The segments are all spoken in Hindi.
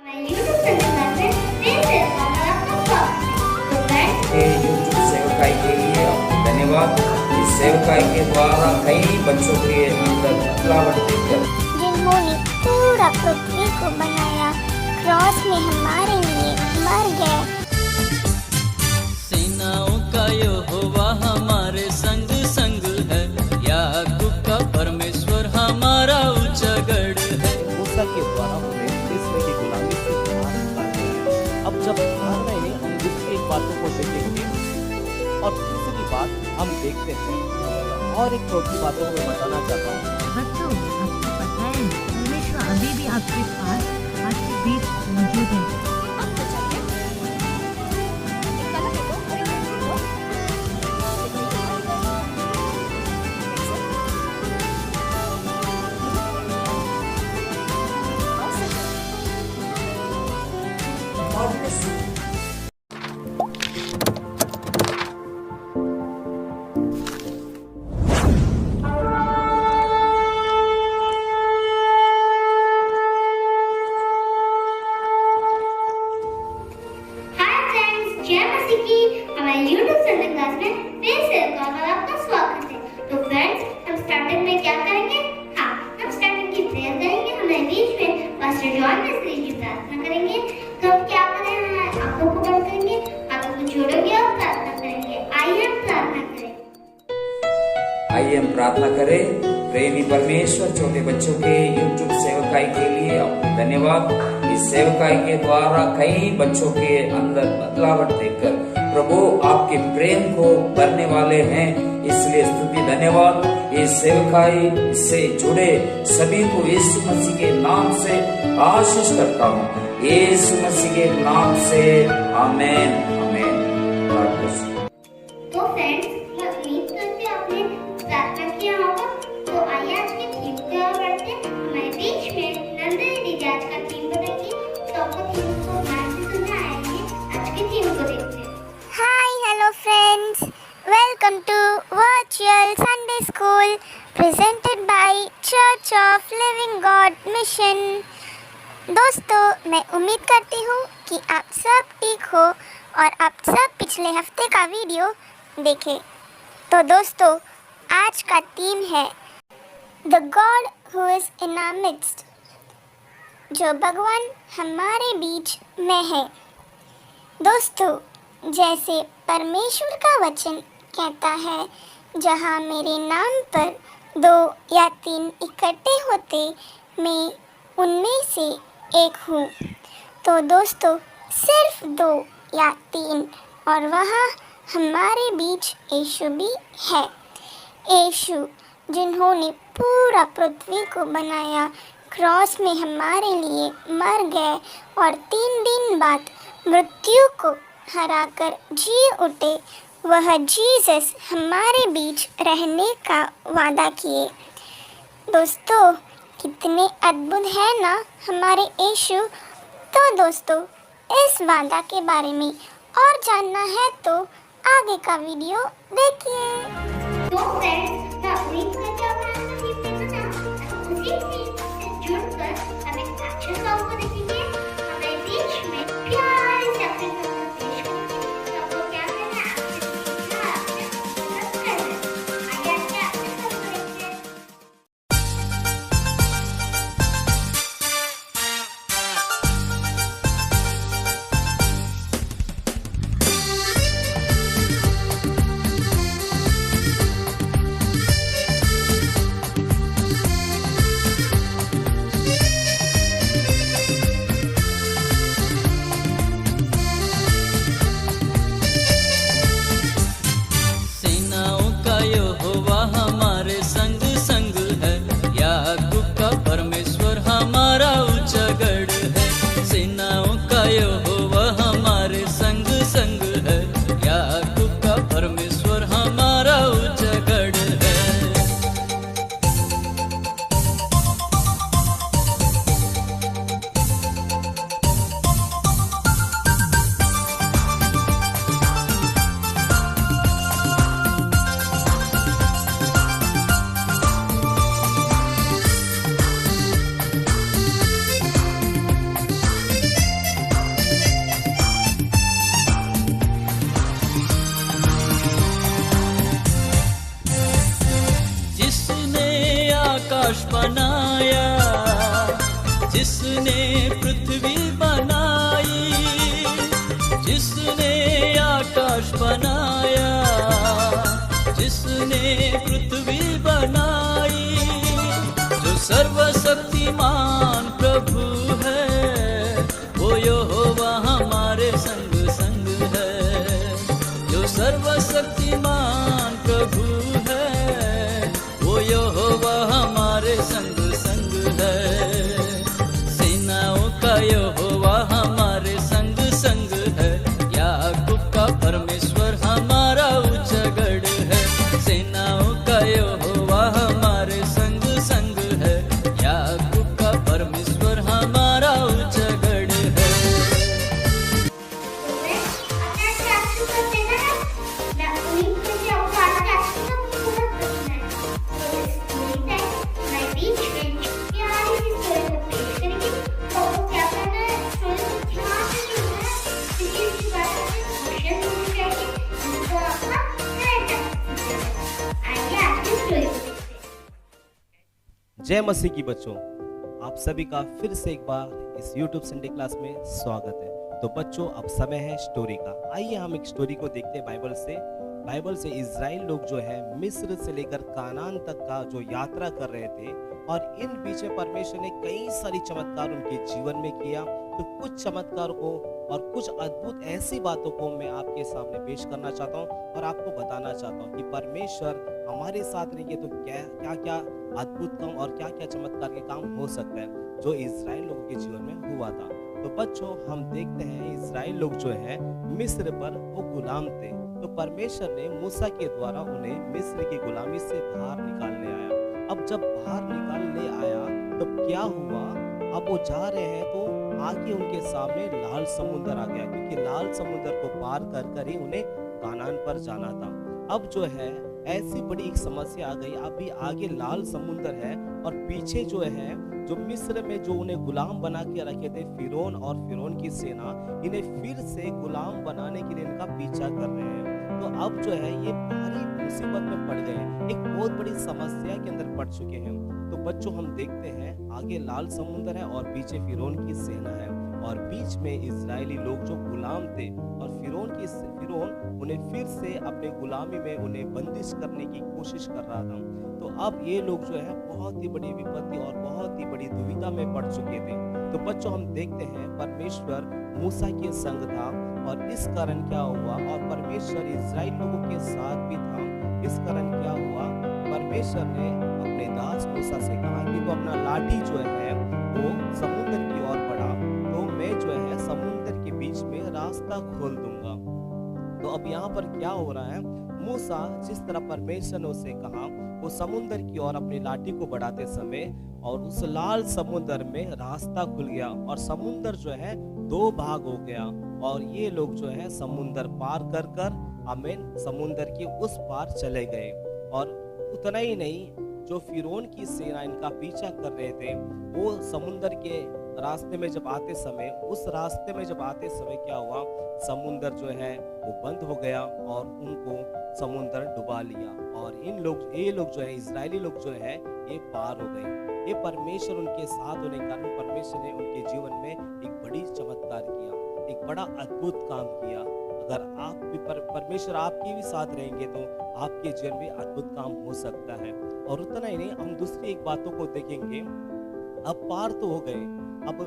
के यूट्यूब सेवकाई के लिए धन्यवाद। इस सेवकाई के द्वारा कई बच्चों के अंदर बदलाव देखकर जिन्होंने पूरा पृथ्वी को बनाया, क्रॉस में हमारे लिए मर गए। सेनाओं का यहोवा हमारे संग संग है, याकूब का परमेश्वर हमारा ऊंचा गढ़ है। मूसा के द्वारा उन्हें मिस्र की गुलामी से बाहर निकाला गया। अब जब बाहर रहे हम दूसरी एक बातों को देखेंगे और तीसरी बात हम देखते हैं और एक चौथी बातों को मैं बताना चाहता हूँ। बच्चों, आपको पता है परमेश्वर अभी भी आपके पास आपके बीच मौजूद है। हमारे YouTube संडे क्लास में फिर से एक बार आपका स्वागत है। तो फ्रेंड्स, हम स्टार्टिंग में क्या करेंगे? हाँ, हम स्टार्टिंग की प्रेयर करेंगे। हमारे बीच में पास्टर जॉन मिस्त्री जी प्रार्थना करेंगे। तो हम क्या करेंगे? आंखों को बंद करेंगे, हाथों को जोड़ेंगे और प्रार्थना करेंगे। आइए हम प्रार्थना करें। आइए हम प्रार्थना करें। प्रेमी परमेश्वर, छोटे बच्चों के यूट्यूब सेवकाई के लिए धन्यवाद। इस सेवकाई के द्वारा कई बच्चों के अंदर बदलाव देखकर प्रभु आपके प्रेम को भरने वाले हैं, इसलिए स्तुति धन्यवाद। इस सेवकाई से जुड़े सभी को यीशु मसीह के नाम से आशीष करता हूँ, यीशु मसीह के नाम से आमीन आमीन। तो फ्रेंड्स, मैं उम्मीद करती हूँ आपने प्रार्थना किया होगा। तो आइए आज की थीम की ओर बढ़ते हैं। हमारे बीच में नंदन दीदी आज का थीम बताएंगी। तो आपको थीम को ध्यान से सुनना आएंगे। आज की थीम को देखते हैं। Hi, hello friends, welcome to virtual Sunday school presented by Church of Living God Mission. दोस्तों, मैं उम्मीद करती हूँ कि आप सब ठीक हो और आप सब पिछले हफ्ते का वीडियो देखें। तो दोस्तों, आज का थीम है the God who is in our midst, जो भगवान हमारे बीच में है। दोस्तों, जैसे परमेश्वर का वचन कहता है, जहाँ मेरे नाम पर 2 या 3 इकट्ठे होते, मैं उनमें से एक हूँ। तो दोस्तों, सिर्फ 2 या 3 और वहाँ हमारे बीच यीशु भी है। यीशु जिन्होंने पूरा पृथ्वी को बनाया, क्रॉस में हमारे लिए मर गए और 3 दिन बाद मृत्यु को हराकर जी उठे, वह जीसस हमारे बीच रहने का वादा किए। दोस्तों, कितने अद्भुत है ना हमारे यीशु। तो दोस्तों, इस वादा के बारे में और जानना है तो आगे का वीडियो देखिए। तो फ्रेंड्स, मैं उम्मीद करती हूँ आपने आज की थीम सुना। उसी थीम से जुड़कर हम एक एक्शन सॉन्ग को देखेंगे। हमारे बीच में प्यारे से अपने पेश करेंगे। तो आपको क्या करना है? एक्शन सीखना, एक्शन करना है। आइए आज के एक्शन सॉन्ग को देखते हैं। आकाश बनाया, जिसने पृथ्वी बनाई, जिसने आकाश बनाया, जिसने पृथ्वी बनाई, जो सर्वशक्तिमान प्रभु है, वो यहोवा हमारे संग संग है। जो सर्वशक्तिमान प्रभु है, वो यहोवा हमारे संग संग है। सेनाओं का यहोवा हमारे संग संग है, याकूब का परमेश्वर हमारा ऊंचा गढ़ है। सेनाओं का यहोवा हमारे संग संग है, याकूब का परमेश्वर हमारा ऊंचा गढ़ है। तो मैं अपने से आपसे करते हैं, मैं उम्मीद करती हूँ आपको आज का एपिसोड बहुत पसंद है। तो इस स्टोरी टाइम मैं बीच में प्यारी सी स्टोरी को पेश करेंगे। तो आपको क्या करना है, स्टोरी को ध्यान से सुनना है, क्योंकि इसकी बात क्वेश्चन होनी चाहिए जिसको आपका करेक्ट आंसर है। आइए आज की स्टोरी को देखते हैं। जय मसीह की बच्चों, आप सभी का फिर से एक बार इस YouTube संडे क्लास में स्वागत है। तो बच्चों, अब समय है स्टोरी का। आइए हम एक स्टोरी को देखते हैं बाइबल से इज़राइल लोग जो है मिस्र से लेकर कानान तक का जो यात्रा कर रहे थे, और इन बीच में परमेश्वर ने कई सारी चमत्कार उनके जीवन में किया। तो कुछ चमत्कार को और कुछ अद्भुत ऐसी बातों को मैं आपके सामने पेश करना चाहता हूँ और आपको बताना चाहता हूँ कि परमेश्वर हमारे साथ रहेंगे तो क्या क्या अद्भुत काम और क्या क्या चमत्कार के काम हो सकता है, जो इज़राइल लोगों के जीवन में हुआ था। तो बच्चों, हम देखते हैं इज़राइल लोग जो है मिस्र पर वो गुलाम थे। तो परमेश्वर ने मूसा के द्वारा उन्हें मिस्र की गुलामी से बाहर निकालने आया। अब जब बाहर निकालने आया तो क्या हुआ, अब वो जा रहे हैं तो आगे उनके सामने लाल समुद्र आ गया, क्योंकि लाल समुद्र को पार कर कर ही उन्हें कानान पर जाना था। अब जो है ऐसी बड़ी एक समस्या आ गई, अभी आगे लाल समुद्र है और पीछे जो है जो मिस्र में जो उन्हें गुलाम बना के रखे थे फिरौन और फिरौन की सेना, इन्हें फिर से गुलाम बनाने के लिए इनका पीछा कर रहे हैं। तो अब जो है ये भारी मुसीबत में पड़ गए, एक बहुत बड़ी समस्या के अंदर पड़ चुके हैं। तो बच्चों, हम देखते हैं आगे लाल समुद्र है और पीछे फिरौन की सेना है, और बीच में इजरायली लोग जो गुलाम थे, और फिरौन उन्हें फिर से अपने गुलामी में उन्हें बंदिश करने की कोशिश कर रहा था। तो अब ये लोग जो है बहुत ही बड़ी विपत्ति और बहुत ही बड़ी दुविधा में पड़ चुके थे। तो बच्चों, हम देखते हैं परमेश्वर मूसा के संग था, और इस कारण क्या हुआ, और परमेश्वर इजराइल लोगों के साथ भी था। इस कारण क्या हुआ, परमेश्वर ने अपने दास मूसा से कहा कि तो अपना लाठी जो है वो समुद्र की ओर बढ़ा, तो मैं जो है समुद्र के बीच में रास्ता खोल दूंगा। तो अब यहाँ पर क्या हो रहा है, मूसा जिस तरह परमेश्वर ने उसे कहा, वो समुद्र की ओर अपनी लाठी को बढ़ाते समय और उस लाल समुद्र में रास्ता खुल गया, और समुद्र जो है दो भाग हो गया, और ये लोग जो है समुद्र पार कर कर आमीन समुद्र के उस पार चले गए। और उतना ही नहीं, जो फिरौन की सेना इनका पीछा कर रहे थे, वो समुद्र के रास्ते में जब आते समय, उस रास्ते में जब आते समय क्या हुआ, समुद्र जो है वो बंद हो गया और उनको समुद्र डुबा लिया, और ये लोग जो है इजरायली लोग जो है ये पार हो गए। ये परमेश्वर उनके साथ होने के कारण परमेश्वर ने उनके जीवन में एक बड़ी चमत्कार किया, एक बड़ा अद्भुत काम किया। अगर आप भी परमेश्वर आपके भी साथ रहेंगे तो आपके जीवन में अद्भुत काम हो सकता है। और उतना ही नहीं, हम दूसरी एक बातों को देखेंगे। अब पार तो हो गए, अब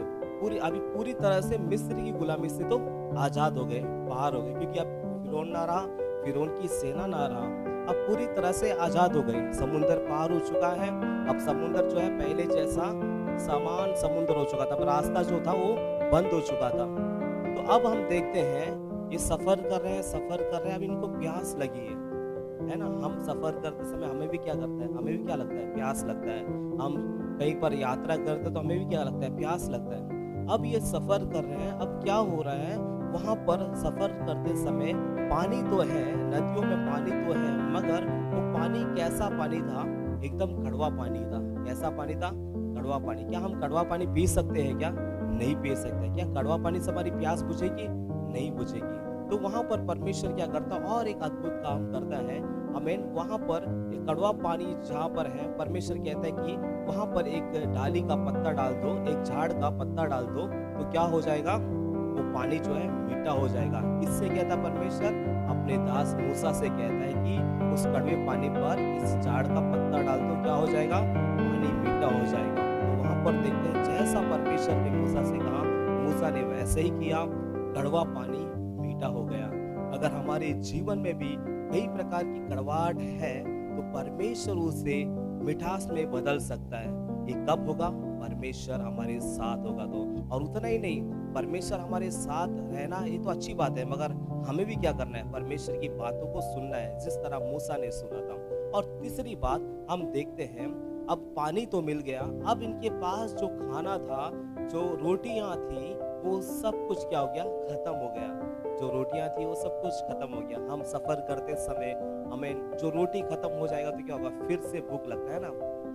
पूरी तरह से मिस्र की गुलामी से तो आजाद हो गए, पार हो गए, क्योंकि अब फिरौन ना रहा, फिरौन की सेना ना रहा, अब पूरी तरह से आजाद हो गए। समुद्र पार हो चुका है, अब समुद्र जो है पहले जैसा समान समुद्र हो चुका था, पर रास्ता जो था वो बंद हो चुका था। तो अब हम देखते हैं ये सफर कर रहे हैं, अब इनको प्यास लगी है ना। हम सफर करते समय हमें भी क्या करता है, हमें भी क्या लगता है, प्यास लगता है। हम कहीं पर यात्रा करते तो हमें भी क्या लगता है, प्यास लगता है। अब ये सफर कर रहे हैं, अब क्या हो रहा है, वहां पर सफर करते समय पानी तो है, नदियों में पानी तो है, मगर वो पानी कैसा पानी था, एकदम कड़वा पानी था। कैसा पानी था, कड़वा पानी। क्या हम कड़वा पानी पी सकते हैं क्या, नहीं पी सकते। क्या कड़वा पानी से हमारी प्यास बुझेगी, नहीं बुझेगी। तो वहां पर परमेश्वर क्या करता और एक अद्भुत काम करता है आमीन, वहाँ पर एक कड़वा पानी जहाँ पर है, परमेश्वर कहता है कि वहाँ पर एक डाली का पत्ता डाल दो, एक झाड़ का पत्ता डाल दो, तो क्या हो जाएगा? वो पानी जो है मीठा हो जाएगा। किससे कहता है परमेश्वर? अपने दास मूसा से कहता है कि उस कड़वे पानी पर इस झाड़ का पत्ता डाल दो, क्या हो जाएगा? पानी मीठा हो जाएगा। तो वहाँ पर देखते हैं जैसा परमेश्वर ने मूसा से कहा, मूसा ने वैसे ही किया, कड़वा पानी मीठा हो गया। अगर हमारे जीवन में भी कई प्रकार की कड़वाहट है तो परमेश्वर उसे मिठास में बदल सकता है। ये कब होगा? परमेश्वर हमारे साथ होगा तो। और उतना ही नहीं, परमेश्वर हमारे साथ रहना ये तो अच्छी बात है, मगर हमें भी क्या करना है? परमेश्वर की बातों को सुनना है, जिस तरह मूसा ने सुना था। और तीसरी बात हम देखते हैं, अब पानी तो मिल गया, अब इनके पास जो खाना था, जो रोटियां थी, वो सब कुछ क्या हो गया? खत्म हो गया। जो रोटियां थी वो सब कुछ खत्म हो गया। हम सफर करते समय हमें जो रोटी खत्म हो जाएगा तो क्या होगा? फिर से भूख लगता है ना।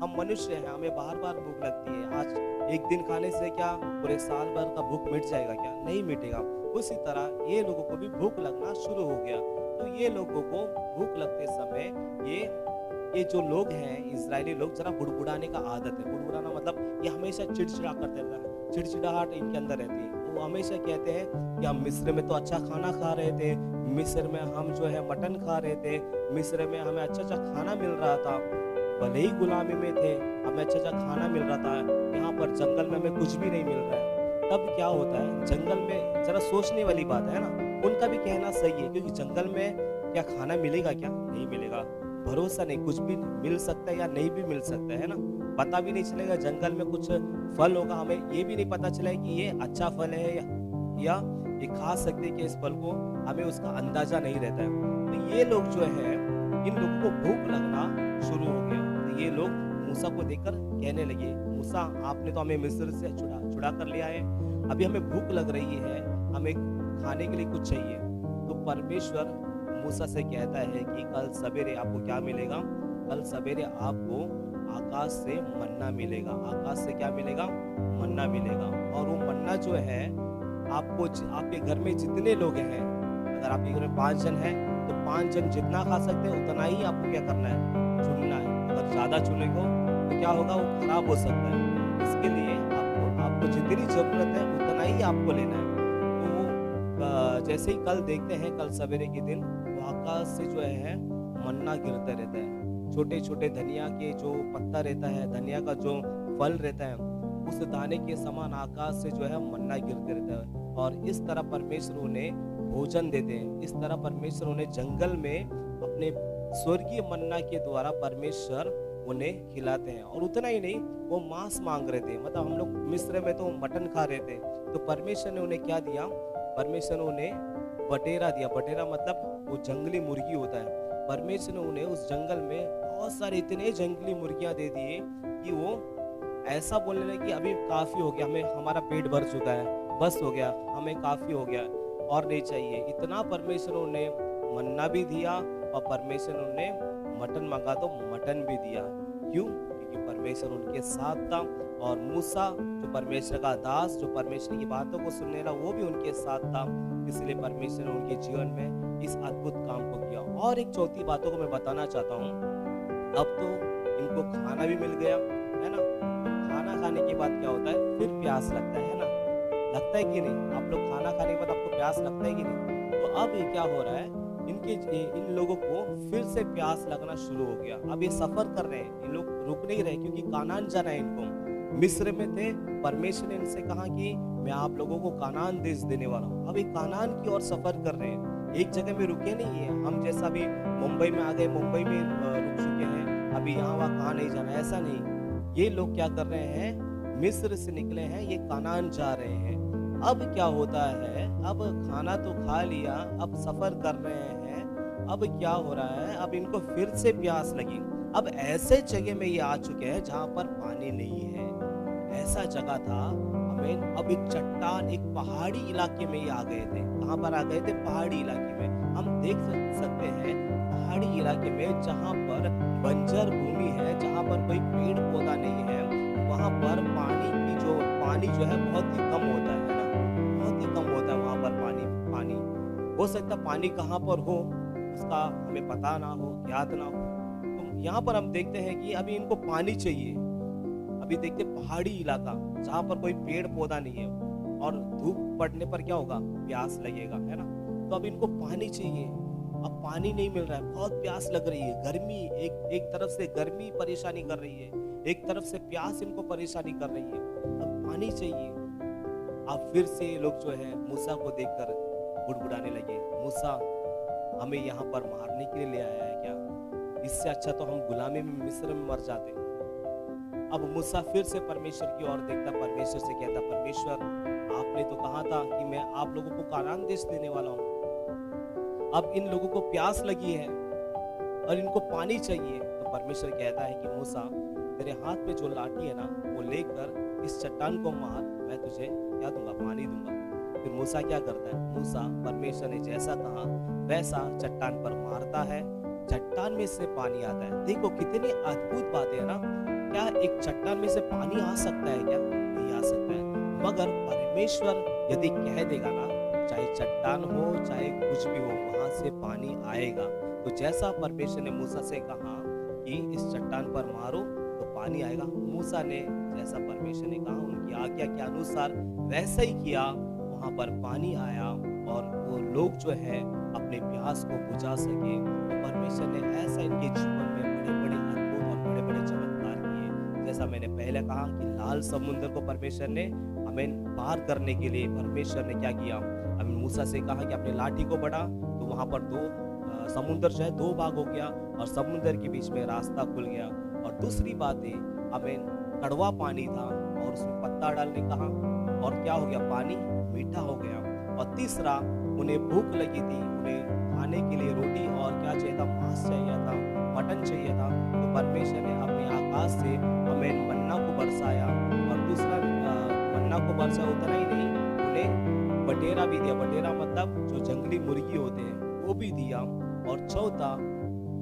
हम मनुष्य हैं, हमें बार बार भूख लगती है। आज एक दिन खाने से क्या पूरे साल भर का भूख मिट जाएगा? क्या नहीं मिटेगा। उसी तरह ये लोगों को भी भूख लगना शुरू हो गया। तो ये लोगों को भूख लगते समय ये जो लोग हैं, इजरायली लोग, जरा बुड़बुड़ाने का आदत है। बुड़बुड़ाना मतलब ये हमेशा चिड़चिड़ा करते रहता है, चिड़चिड़ाहट इनके अंदर रहती है। वो हमेशा कहते हैं कि हम मिस्र में तो अच्छा खाना खा रहे थे, मिस्र में हम जो है मटन खा रहे थे, मिस्र में हमें अच्छा अच्छा खाना मिल रहा था, भले ही गुलामी में थे, हमें अच्छा अच्छा खाना मिल रहा था। यहाँ पर जंगल में हमें कुछ भी नहीं मिल रहा है। तब क्या होता है? जंगल में जरा सोचने वाली बात है ना, उनका भी कहना सही है, क्योंकि जंगल में क्या खाना मिलेगा? क्या नहीं मिलेगा। भरोसा नहीं, कुछ भी मिल सकता है या नहीं भी मिल सकता है ना, पता भी नहीं चलेगा। जंगल में कुछ फल होगा, हमें ये भी नहीं पता चलेगा कि ये अच्छा फल है या ये खा सकते कि इस फल को, हमें उसका अंदाजा नहीं रहता है। तो ये लोग जो है, इन लोगों को भूख लगना शुरू हो गया। तो ये लोग मूसा को देखकर कहने लगे, मूसा आपने तो हमें मिस्र से छुड़ा कर लिया है, अभी हमें भूख लग रही है, हमें खाने के लिए कुछ चाहिए। तो परमेश्वर मूसा से कहता है कि कल सवेरे आपको क्या मिलेगा? कल सवेरे आपको आकाश से मन्ना मिलेगा। आकाश से क्या मिलेगा? मन्ना मिलेगा। और वो मन्ना जो है, आपको आपके घर में जितने लोग हैं, अगर आपके घर में 5 जन हैं तो 5 जन जितना खा सकते हैं उतना ही आपको क्या करना है? चुनना है। अगर ज़्यादा चुनेंगे तो क्या होगा? वो खराब हो सकता है। इसके लिए आपको जितनी ज़रूरत है उतना ही आपको लेना है। तो जैसे ही कल देखते हैं, कल सवेरे के दिन तो आकाश से जो है मन्ना गिरता रहता है। छोटे छोटे धनिया के जो पत्ता रहता है, धनिया का जो फल रहता है, उस दाने के समान आकाश से जो है मन्ना गिरते रहता है। और इस तरह परमेश्वर उन्हें भोजन देते हैं। इस तरह परमेश्वर उन्हें जंगल में अपने स्वर्गीय मन्ना के द्वारा परमेश्वर उन्हें खिलाते हैं। और उतना ही नहीं, वो मांस मांग रहे थे, मतलब हम लोग मिस्र में तो मटन खा रहे थे, तो परमेश्वर ने उन्हें क्या दिया? परमेश्वर ने उन्हें बटेरा दिया। बटेरा मतलब वो जंगली मुर्गी होता है। परमेश्वर ने उन्हें उस जंगल में बहुत सारे इतने जंगली मुर्गियां दे दिए कि वो ऐसा बोलने लगे कि अभी काफ़ी हो गया, हमें हमारा पेट भर चुका है, बस हो गया, हमें काफ़ी हो गया, और नहीं चाहिए। इतना परमेश्वर ने मन्ना भी दिया और परमेश्वर ने मटन मांगा तो मटन भी दिया। क्यों? क्योंकि परमेश्वर उनके साथ था। और मूसा जो परमेश्वर का दास, जो परमेश्वर की बातों को सुनने लगा, वो भी उनके साथ था। इसलिए परमेश्वर ने उनके जीवन में इस अद्भुत काम को किया। और एक चौथी बातों को मैं बताना चाहता हूँ। अब तो इनको खाना भी मिल गया है ना। खाना खाने के बाद क्या होता है? फिर प्यास लगता है ना, लगता है कि नहीं? आप लोग खाना खाने के बाद आपको प्यास लगता है कि नहीं? तो अब ये क्या हो रहा है, इन लोगों को फिर से प्यास लगना शुरू हो गया। अब ये सफर कर रहे हैं, इन लोग रुक नहीं रहे, क्योंकि कानान जाना है इनको। मिस्र में थे, परमेश्वर ने इनसे कहा कि मैं आप लोगों को कानान देश देने वाला हूँ। अब ये कानान की ओर सफर कर रहे हैं, एक जगह में रुके नहीं है। हम जैसा भी मुंबई में आ गए, मुंबई में रुक चुके हैं, अभी यहाँ वहाँ कहाँ नहीं जाना, ऐसा नहीं। ये लोग क्या कर रहे हैं? मिस्र से निकले हैं, ये कानान जा रहे हैं। अब क्या होता है? अब खाना तो खा लिया, अब सफर कर रहे हैं। अब क्या हो रहा है? अब इनको फिर से प्यास लगी। अब ऐसे जगह में ये आ चुके हैं जहां पर पानी नहीं है। ऐसा जगह था, हमें अब एक चट्टान, एक पहाड़ी इलाके में ये आ गए थे। कहां पर आ गए थे? पहाड़ी इलाके में। हम देख सकते हैं पहाड़ी इलाके में जहां पर बंजर भूमि है, जहां पर कोई पेड़ पौधा नहीं है, वहां पर पानी जो है बहुत ही कम होता है ना, बहुत ही कम होता है वहां पर पानी। हो सकता पानी कहाँ पर हो उसका हमें पता ना हो, याद ना हो। तो यहाँ पर हम देखते हैं कि अभी इनको पानी चाहिए। अभी देखते पहाड़ी इलाका जहाँ पर कोई पेड़ पौधा नहीं है और धूप पड़ने पर क्या होगा, प्यास लगेगा, है ना। तो अब इनको पानी चाहिए, अब पानी नहीं मिल रहा है, बहुत प्यास लग रही है, गर्मी एक तरफ से गर्मी परेशानी कर रही है, एक तरफ से प्यास इनको परेशानी कर रही है, अब पानी चाहिए। अब फिर से ये लोग जो है मूसा को देखकर बुड़बुड़ाने लगे, मूसा हमें यहाँ पर मारने के लिए ले आया है क्या? इससे अच्छा तो हम गुलामी में मिस्र में मर जाते। अब मूसा फिर से परमेश्वर की ओर देखता, परमेश्वर से कहता, परमेश्वर आपने तो कहा था कि मैं आप लोगों को कानान देश देने वाला हूँ। अब इन लोगों को प्यास लगी है और इनको पानी चाहिए। तो परमेश्वर कहता है कि मूसा तेरे हाथ में जो लाठी है ना, वो लेकर इस चट्टान को मार, मैं तुझे क्या दूंगा, पानी दूंगा। फिर मूसा क्या करता है, मूसा परमेश्वर ने जैसा कहा वैसा चट्टान पर मारता है, चट्टान में से पानी आता है। देखो कितनी अद्भुत बात है ना। क्या एक चट्टान में से पानी आ सकता है क्या? नहीं आ सकता है, मगर परमेश्वर यदि कह देगा ना, चाहे चट्टान हो चाहे कुछ भी हो, वहां से पानी आएगा। तो जैसा परमेश्वर ने मूसा से कहा कि इस चट्टान पर मारो तो पानी आएगा, मूसा ने जैसा परमेश्वर ने कहा उनकी आज्ञा के अनुसार वैसा ही किया, वहां पर पानी आया और वो लोग जो है अपने प्यास को बुझा सके। तो परमेश्वर ने ऐसा इनके जीवन में बड़े बड़े अद्भुत और बड़े बड़े चमत्कार किए। जैसा मैंने पहले कहा कि लाल समुद्र को परमेश्वर ने हमें पार करने के लिए परमेश्वर ने क्या किया, हमें मूसा से कहा कि अपने लाठी को बढ़ा, तो वहां पर समुद्र जो है दो भाग हो गया और समुद्र के बीच में रास्ता खुल गया। और दूसरी बात है, हमें कड़वा पानी था और उसमें पत्ता डालने कहा और क्या हो गया, पानी मीठा हो गया। और तीसरा, उन्हें भूख लगी थी, उन्हें खाने के लिए रोटी और क्या चाहिए था, मांस चाहिए था, मटन चाहिए था। तो परमेश्वर ने अपने आकाश से हमें मन्ना को बरसाया। और दूसरा मन्ना को बरसाया उतना ही नहीं, उन्हें बटेरा भी दिया। बटेरा मतलब जो जंगली मुर्गी होते हैं वो भी दिया। और चौथा,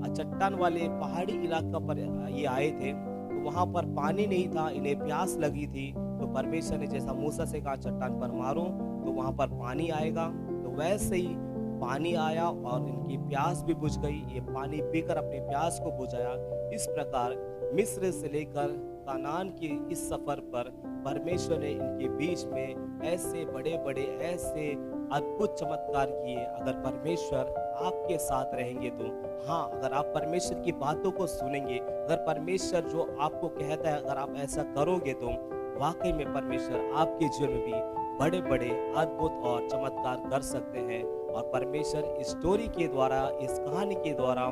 चट्टान वाले पहाड़ी इलाका पर ये आए थे, तो वहां पर पानी नहीं था, इन्हें प्यास लगी थी। तो परमेश्वर ने जैसा मूसा से कहा चट्टान पर मारो तो वहां पर पानी आएगा, तो वैसे ही पानी आया और इनकी प्यास भी बुझ गई। ये पानी पीकर अपने प्यास को बुझाया। इस प्रकार मिस्र से लेकर कानान के इस सफर पर परमेश्वर ने इनके बीच में ऐसे बड़े बड़े ऐसे अद्भुत चमत्कार किए। अगर परमेश्वर आपके साथ रहेंगे तो, हाँ, अगर आप परमेश्वर की बातों को सुनेंगे, अगर परमेश्वर जो आपको कहता है अगर आप ऐसा करोगे तो वाकई में परमेश्वर आपके जीवन में भी बड़े बड़े अद्भुत और चमत्कार कर सकते हैं। और परमेश्वर इस स्टोरी के द्वारा, इस कहानी के द्वारा,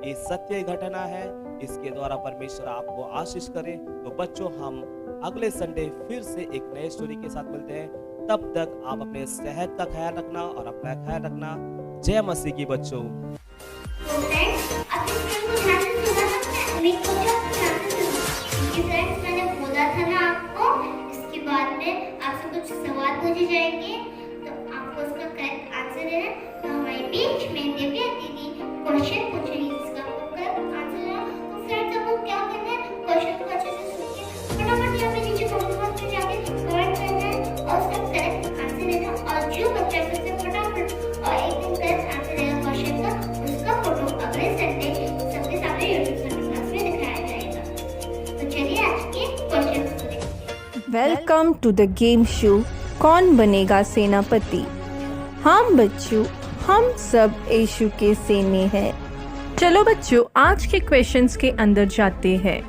ये सत्य घटना है, इसके द्वारा परमेश्वर आपको आशीष करे। तो बच्चों, हम अगले संडे फिर से एक नए स्टोरी के साथ मिलते हैं। तब तक आप अपने सेहत का ख्याल रखना और अपना ख्याल रखना। जय मसीह की बच्चों। तो फ्रेंड्स, आप इस फिल्म को ध्यान से सुना सकते हैं, उम्मीद करती हूँ आप ध्यान से सुना। क्योंकि फ्रेंड्स, मैंने बोला था ना आपको, इसके बाद में आपसे कुछ सवाल पूछे जाएंगे, तो आपको उसका करेक्ट आंसर देना है। तो हमारे बीच में दिव्या दीदी क्वेश्चन पूछेंगी, जिसका आपको करेक्ट आंसर देना। तो फ्रेंड्स, आपको क्या करना है, क्वेश्चन को अच्छे से सुन के फटाफट यहाँ पे नीचे कमेंट बॉक्स में जाके कमेंट करना है और उसका करेक्ट आंसर देना। और जो बच्चा सबसे फटाफट और एकदम करेक्ट आंसर देगा क्वेश्चन का, उसका फोटो अगले संडे सबके सामने यूट्यूब संडे क्लास में दिखाया जाएगा। तो चलिए आज के क्वेश्चन को देखते हैं। Welcome to the game show कौन बनेगा सेनापति। हाँ बच्चों, हम सब यीशु के सेने हैं। चलो बच्चों, आज के क्वेश्चंस के अंदर जाते हैं।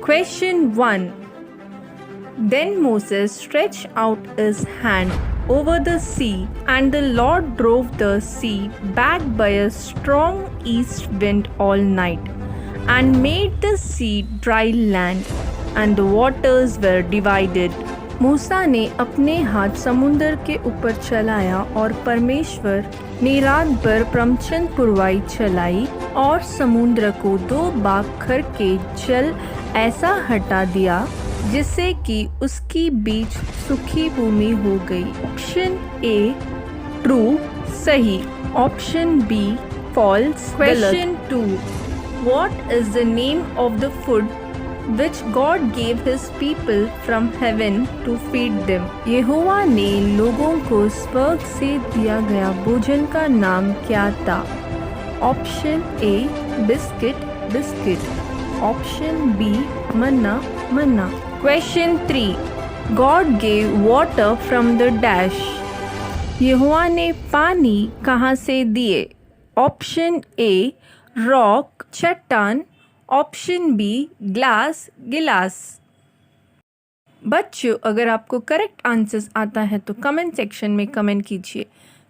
Question 1, Then Moses stretched out his hand over the sea, and the Lord drove the sea back by a strong east wind all night, and made the sea dry land, and the waters were divided. मूसा ने अपने हाथ समुंदर के ऊपर चलाया और परमेश्वर ने रात भर प्रचंड पुरवाई चलाई और समुद्र को दो भाग करके जल ऐसा हटा दिया जिससे कि उसकी बीच सूखी भूमि हो गई। ऑप्शन ए ट्रू सही, ऑप्शन बी फॉल्स गलत। Question 2, what is the name of the food which God gave his people from heaven to feed them? यहोवा ने लोगों को स्वर्ग से दिया गया भोजन का नाम क्या था? Option A biscuit biscuit, option B manna manna. Question 3, God gave water from the dash. यहोवा ने पानी कहाँ से दिए? ऑप्शन ए रॉक चट्टान, ऑप्शन बी ग्लास गिलास। बच्चों, अगर आपको करेक्ट आंसर्स आता है तो कमेंट सेक्शन में कमेंट कीजिए।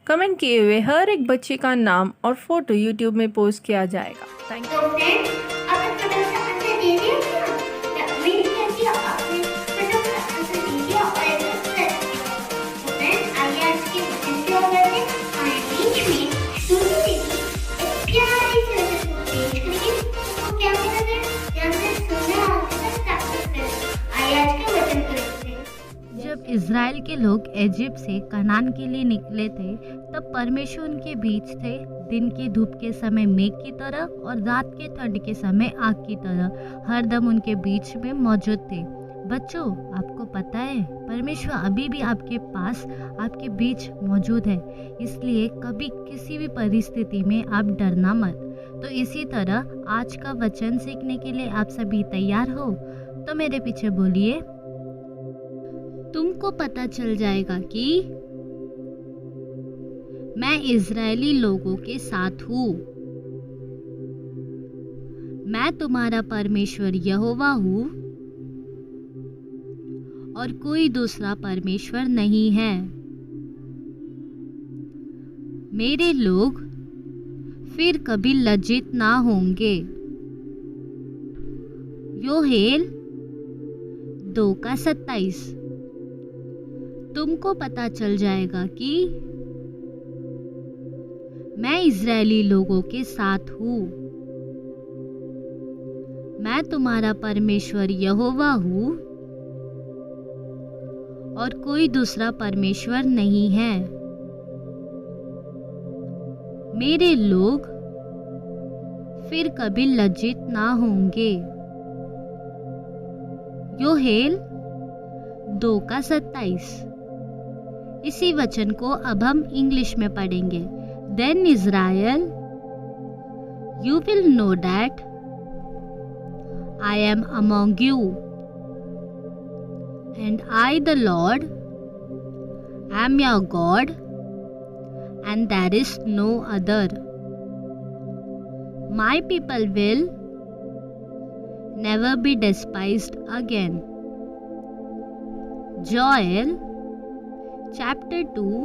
कमेंट किए हुए हर एक बच्चे का नाम और फोटो यूट्यूब में पोस्ट किया जाएगा। Thank you. तो फ्रेंड्स, अगर फटाफट आंसर दे दिया क्या? या उम्मीद करती हूँ आपने फटाफट आंसर दे दिया और ऐसा कर दिया। तो फ्रेंड्स, आइए आज के क्वेश्चन की ओर बढ़ते हैं। हमारे बीच में सूजी दीदी एक प्यारी सी वचन को पेश करेंगी। तो क्या करना है? ध्यान से सुनना और उसका प्रैक्टिस करना। आइए आज के वचन को देखते हैं। जब इज़राइल के लोग इजिप्ट से कनान के लिए निकले थे, तब परमेश्वर उनके बीच थे, दिन के धूप के समय मेघ की तरह और रात के ठंड के समय आग की तरह हरदम उनके बीच में मौजूद थे। बच्चों, आपको पता है परमेश्वर अभी भी आपके पास, आपके बीच मौजूद है, इसलिए कभी किसी भी परिस्थिति में आप डरना मत। तो इसी तरह आज का वचन सीखने के लिए आप सभी तैयार हो? तो मेरे पीछे बोलिए। तुमको पता चल जाएगा कि मैं इज़राइली लोगों के साथ हूँ। मैं तुम्हारा परमेश्वर यहोवा हूँ और कोई दूसरा परमेश्वर नहीं है। मेरे लोग फिर कभी लज्जित ना होंगे। योहेल 2:27। तुमको पता चल जाएगा कि मैं इज़राइली लोगों के साथ हूँ। मैं तुम्हारा परमेश्वर यहोवा हूँ और कोई दूसरा परमेश्वर नहीं है। मेरे लोग फिर कभी लज्जित ना होंगे। योहेल 2:27। इसी वचन को अब हम इंग्लिश में पढ़ेंगे। Then Israel, you will know that I am among you, and I the Lord am your God, and there is no other. My people will never be despised again. Joel chapter 2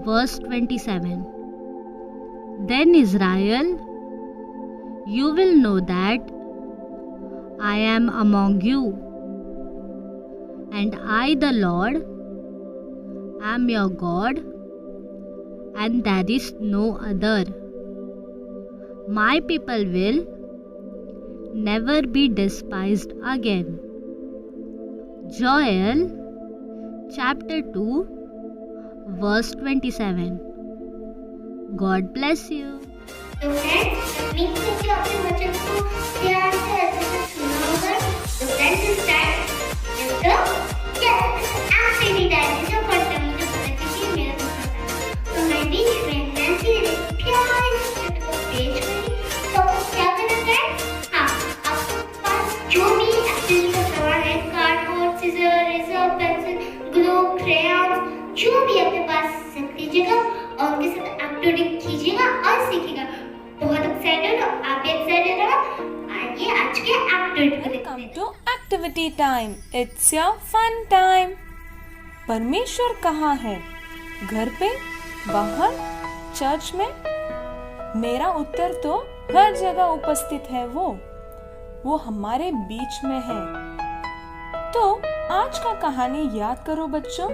verse 27. Then Israel, you will know that I am among you, and I the Lord am your God, and there is no other. My people will never be despised again. Joel chapter 2 verse 27. God bless you. तो फ्रेंड्स, उम्मीद करती हूँ आपने वचन को ध्यान से अच्छे से सुना होगा। तो फ्रेंड्स, इस टाइम एक्टिविटी टाइम है, जो फर्स्ट टाइम मुझे पता चली मेरा तो पता। तो मैं बीच में नैंसी ने प्यारी सी चित्र को पेश करी। तो क्या करना फ्रेंड्स? हाँ, आपके पास जो भी एक्टिविटी का सामान है, cardboard, scissor, razor, pencil, glue, crayons, जो भी आपके पास रख दीजिएगा और उनके साथ एक्टिविटी कीजिएगा और सीखिएगा। बहुत एक्साइटेड हो? आप भी एक्साइटेड हो? आइए आज के एक्टिविटी को देखते Welcome हैं। to activity time. It's your fun time. परमेश्वर कहाँ है? घर पे, बाहर, चर्च में? मेरा उत्तर तो हर जगह उपस्थित है। वो हमारे बीच में है। तो आज का कहानी याद करो बच्चों।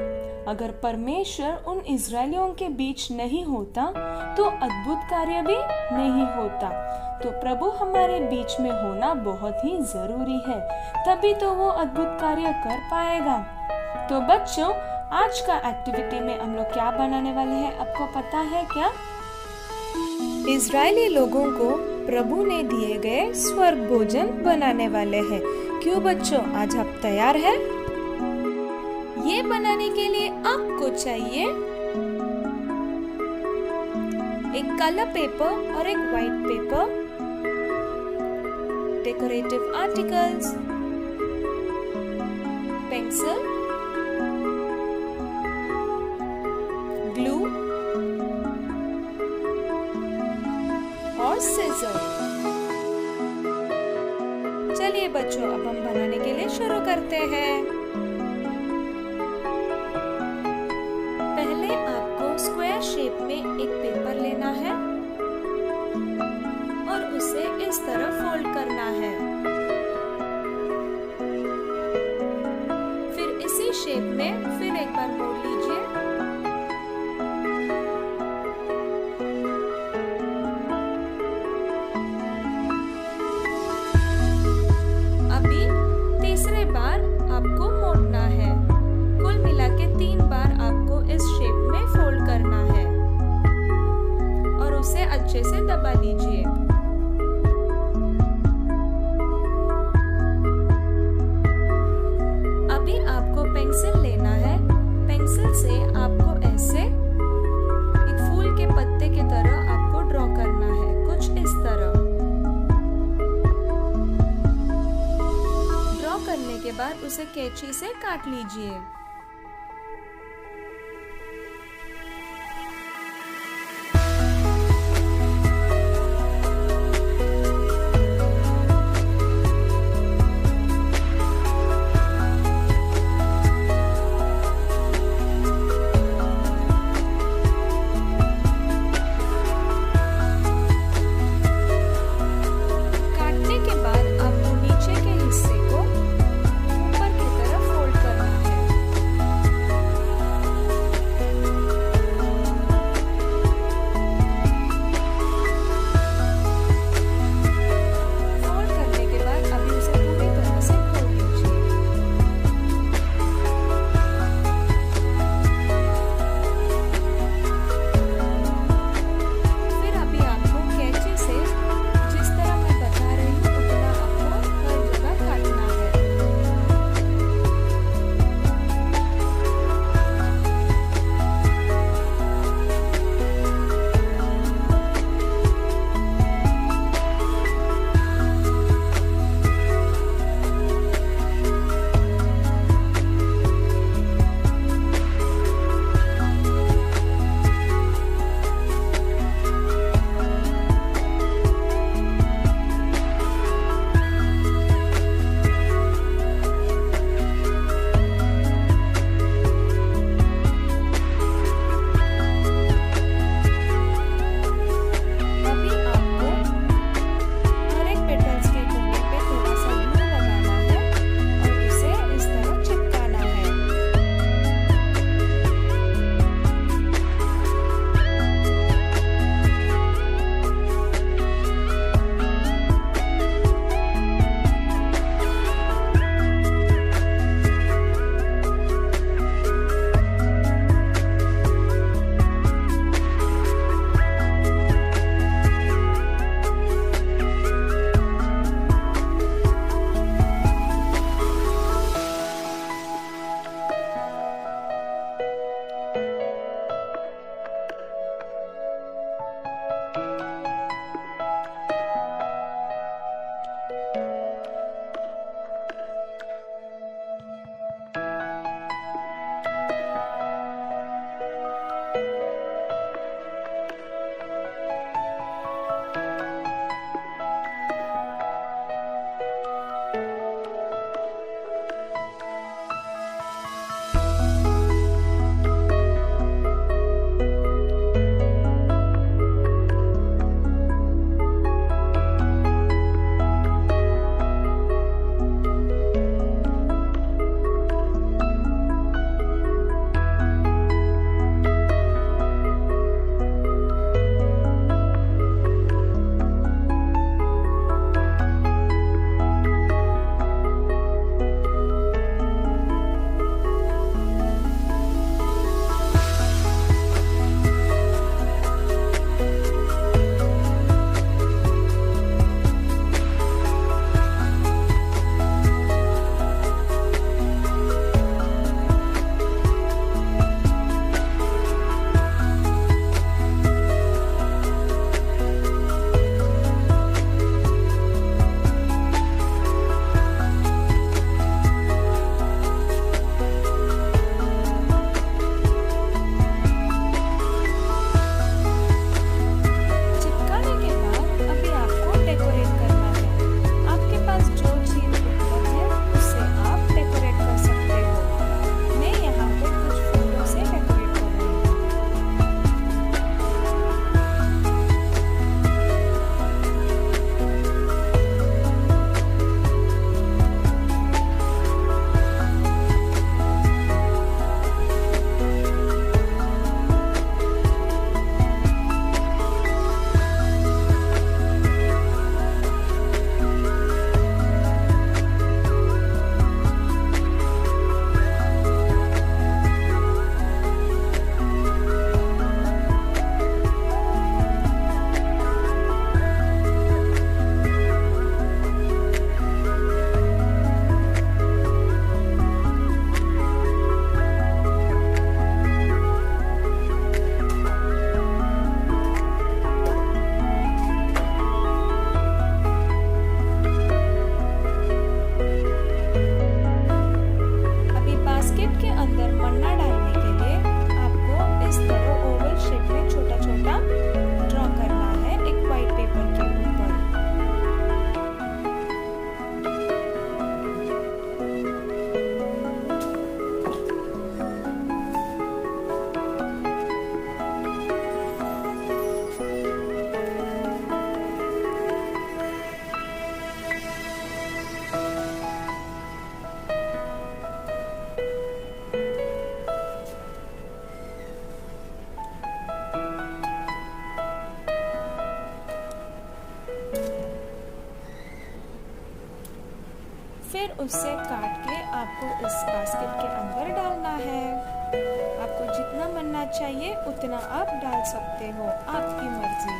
अगर परमेश्वर उन इज़राइलियों के बीच नहीं होता तो अद्भुत कार्य भी नहीं होता। तो प्रभु हमारे बीच में होना बहुत ही जरूरी है, तभी तो वो अद्भुत कार्य कर पाएगा। तो बच्चों, आज का एक्टिविटी में हम लोग क्या बनाने वाले हैं, आपको पता है क्या? इज़राइली लोगों को प्रभु ने दिए गए स्वर्ग भोजन बनाने वाले हैं। क्यों बच्चों, आज आप तैयार हैं? ये बनाने के लिए आपको चाहिए एक कलर पेपर और एक white paper, decorative articles, pencil, glue और सीजर। चलिए बच्चों, अब हम बनाने के लिए शुरू करते हैं। पहले आपको स्क्वायर शेप में एक पेपर लेना है और उसे इस तरह फोल्ड करना है। फिर इसी शेप में फिर एक बार मोड़ लीजिए। अभी तीसरे बार आपको मोड़ना है। कुल मिला के 3 बार आपको इस शेप में फोल्ड करना है और उसे अच्छे से दबा लीजिए। अभी आपको पेंसिल लेना है। पेंसिल से आपको ऐसे एक फूल के पत्ते की तरह आपको ड्रॉ करना है, कुछ इस तरह। ड्रॉ करने के बाद उसे कैंची से काट लीजिए। काटने के बाद आपको नीचे के हिस्से को ऊपर की तरफ फोल्ड करना है। उसे काट के आपको इस बास्केट के अंदर डालना है। आपको जितना बनना चाहिए उतना आप डाल सकते हो, आपकी मर्जी।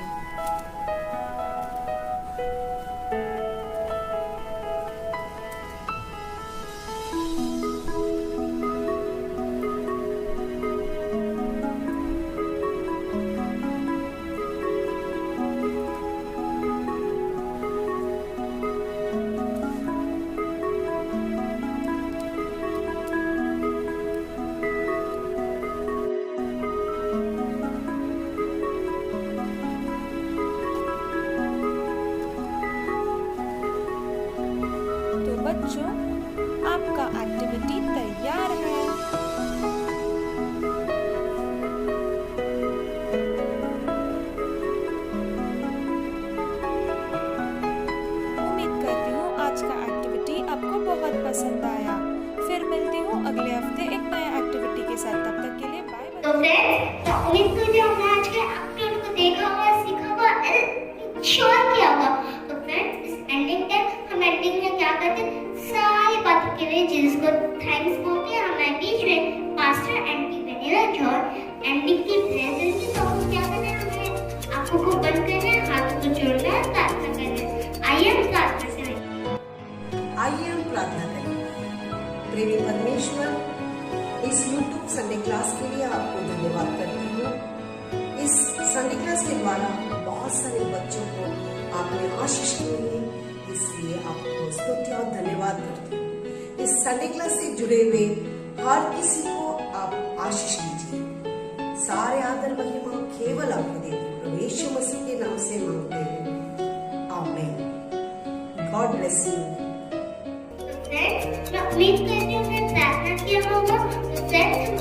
तो बच्चों, आपका एक्टिविटी तैयार है। उम्मीद करती हूँ आज का एक्टिविटी आपको बहुत पसंद आया। फिर मिलती हूँ अगले हफ्ते एक नए एक्टिविटी के साथ। तब तक के लिए बाय बाय। तो फ्रेंड्स, तो उम्मीद करती हूँ हमने आज के एपिसोड को देखा होगा, सीखा होगा, श्योर किया होगा। तो फ्रेंड्स, इस एंडिंग टाइम हम एंडिंग में क्या करते हैं, सारी बातों के लिए जिसको थैंक्स बोलते हैं, हमारे बीच में pastor anti vanilla George ending की प्रेजेंस की। तो हम क्या करते हैं, हमें आंखों को बंद करना है, हाथों को जोड़ना है, प्रार्थना करना है। आइए हम प्रार्थना करें। आइए हम प्रार्थना करें। प्रेमी परमेश्वर, इस YouTube संडे क्लास के लिए आपको धन्यवाद करती हूँ। इस संडे क्लास के द्वारा बहुत सारे बच्चों को आपने आशीष दी है, इसलिए आपको स्तुति और धन्यवाद करती हूँ। इस संडे क्लास से जुड़े हुए हर किसी को आप आशीष दीजिए। सारे आदर महिमा केवल आपको देते हैं, प्रभु यीशु मसीह के नाम से मांगते हैं, आमीन। God bless you. फ्रेंड्स, मैं उम्मीद करती हूँ कि प्रार्थना किया होगा। तो फ्रेंड्स,